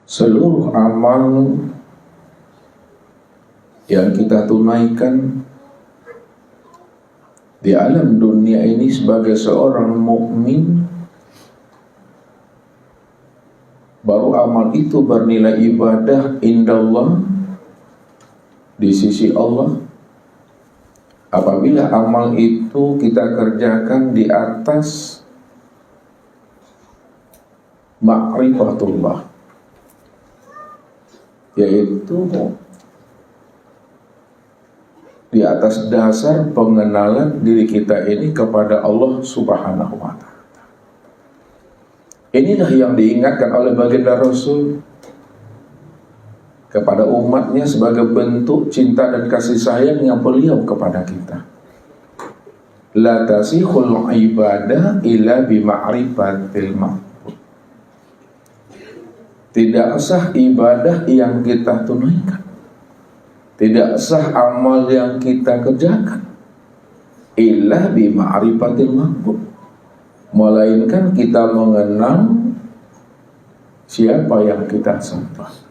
Seluruh amal yang kita tunaikan di alam dunia ini sebagai seorang mukmin, baru amal itu bernilai ibadah indallah, di sisi Allah, apabila amal itu kita kerjakan di atas ma'rifatullah, yaitu di atas dasar pengenalan diri kita ini kepada Allah Subhanahu wa ta'ala. Inilah yang diingatkan oleh baginda Rasul kepada umatnya sebagai bentuk cinta dan kasih sayangnya beliau kepada kita. La tasihul ibadah illa bima'rifatil ma'bud. Tidak sah ibadah yang kita tunaikan, tidak sah amal yang kita kerjakan illa bima'rifatil ma'bud, melainkan kita mengenal siapa yang kita sembah.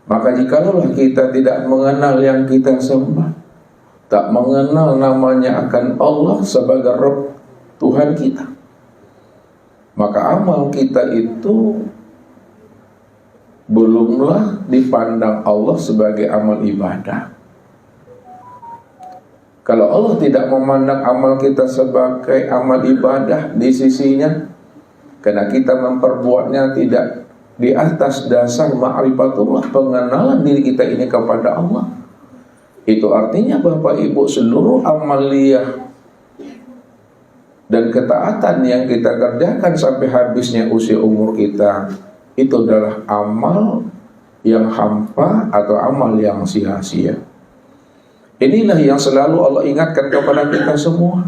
Maka jikalau kita tidak mengenal yang kita sembah, tak mengenal namanya akan Allah sebagai Rabb, Tuhan kita, maka amal kita itu belumlah dipandang Allah sebagai amal ibadah. Kalau Allah tidak memandang amal kita sebagai amal ibadah di sisinya, karena kita memperbuatnya tidak di atas dasar ma'rifatullah, pengenalan diri kita ini kepada Allah, itu artinya Bapak Ibu, seluruh amaliyah dan ketaatan yang kita kerjakan sampai habisnya usia umur kita, itu adalah amal yang hampa atau amal yang sia-sia. Inilah yang selalu Allah ingatkan kepada kita semua.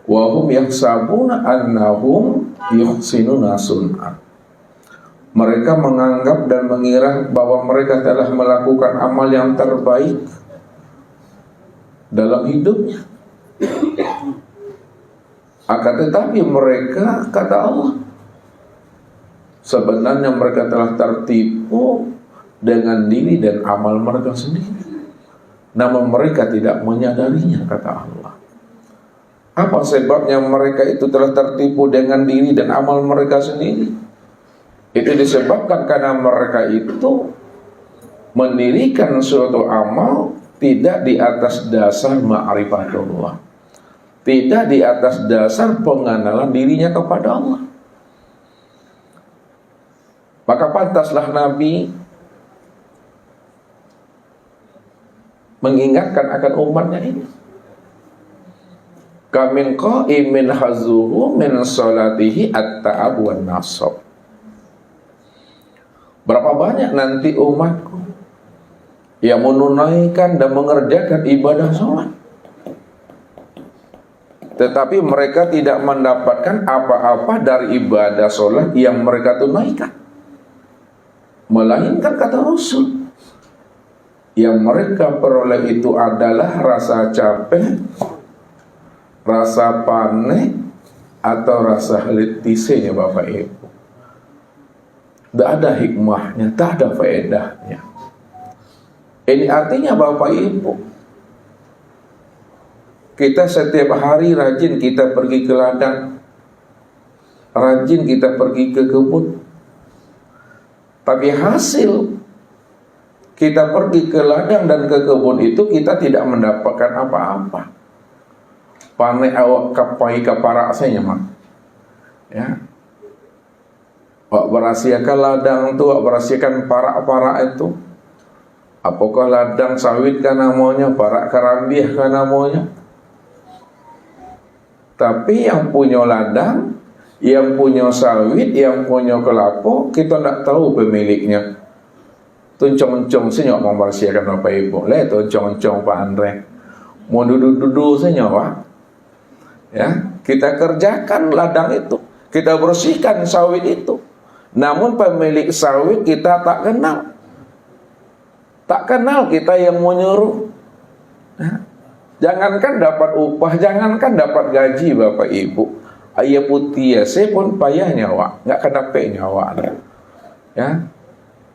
Wa hum yahsabuna annahum yuhsinuna sun'a. Mereka menganggap dan mengira bahwa mereka telah melakukan amal yang terbaik dalam hidupnya. Akan tetapi mereka, kata Allah, sebenarnya mereka telah tertipu dengan diri dan amal mereka sendiri, namun mereka tidak menyadarinya, kata Allah. Apa sebabnya mereka itu telah tertipu dengan diri dan amal mereka sendiri? Itu disebabkan karena mereka itu mendirikan suatu amal tidak di atas dasar ma'rifatullah, tidak di atas dasar pengenalan dirinya kepada Allah. Maka pantaslah Nabi mengingatkan akan umatnya ini. Kamin qa'imin hazuhu min salatihi at-ta'ab wan nasab. Berapa banyak nanti umatku yang menunaikan dan mengerjakan ibadah sholat, tetapi mereka tidak mendapatkan apa-apa dari ibadah sholat yang mereka tunaikan, melainkan, kata Rasul, yang mereka peroleh itu adalah rasa capek, rasa panik, atau rasa letisnya, Bapak Ibu. Tidak ada hikmahnya, tak ada faedahnya. Ini artinya Bapak Ibu, kita setiap hari rajin kita pergi ke ladang, rajin kita pergi ke kebun, tapi hasil kita pergi ke ladang dan ke kebun itu kita tidak mendapatkan apa-apa. Panen awak kapai kaparak saya mak, ya. Wak berasiakan ladang itu, wak berasiakan parak-parak itu. Apakah ladang sawit kan namanya, parak karambiah kan namanya. Tapi yang punya ladang, yang punya sawit, yang punya kelapa, kita tidak tahu pemiliknya. Tuncong-tuncong senyok mau berasiakan Bapak Ibu. Lihat tuncong-tuncong Pak Andre. Mau duduk-duduk senyok Pak. Ya, kita kerjakan ladang itu, kita bersihkan sawit itu. Namun pemilik sawit kita tak kenal. Tak kenal kita yang menyuruh. Jangankan dapat upah, jangankan dapat gaji Bapak Ibu. Ayah putih saya pun payah nyawa, nggak kena pe nyawa. Ya,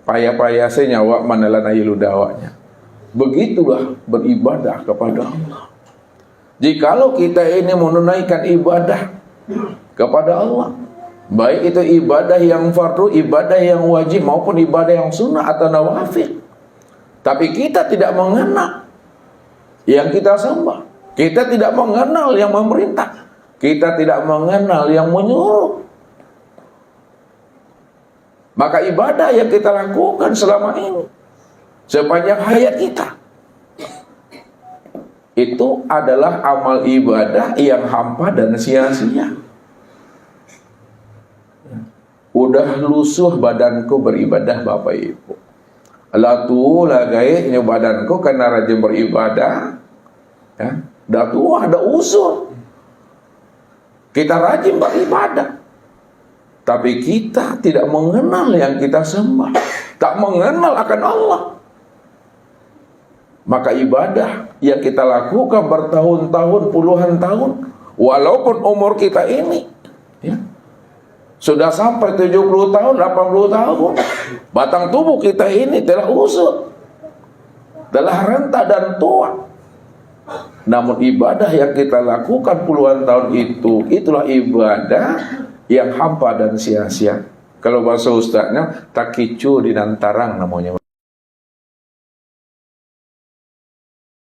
payah-payah senyawa manalan ayilu dawanya. Begitulah beribadah kepada Allah. Jikalau kita ini menunaikan ibadah kepada Allah, baik itu ibadah yang fardu, ibadah yang wajib, maupun ibadah yang sunnah atau nawafil, tapi kita tidak mengenal yang kita sembah, kita tidak mengenal yang memerintah, kita tidak mengenal yang menyuruh, maka ibadah yang kita lakukan selama ini sepanjang hayat kita itu adalah amal ibadah yang hampa dan sia-sia. Udah lusuh badanku beribadah Bapak Ibu. Latu lagai badanku karena rajin beribadah. Ya, dah tua, ada usul. Kita rajin beribadah, tapi kita tidak mengenal yang kita sembah, tak mengenal akan Allah. Maka ibadah yang kita lakukan bertahun-tahun, puluhan tahun, walaupun umur kita ini ya, sudah sampai 70 tahun, 80 tahun, batang tubuh kita ini telah usut, telah renta dan tua. Namun ibadah yang kita lakukan puluhan tahun itu, itulah ibadah yang hampa dan sia-sia. Kalau bahasa ustaznya, takicu di nantarang namanya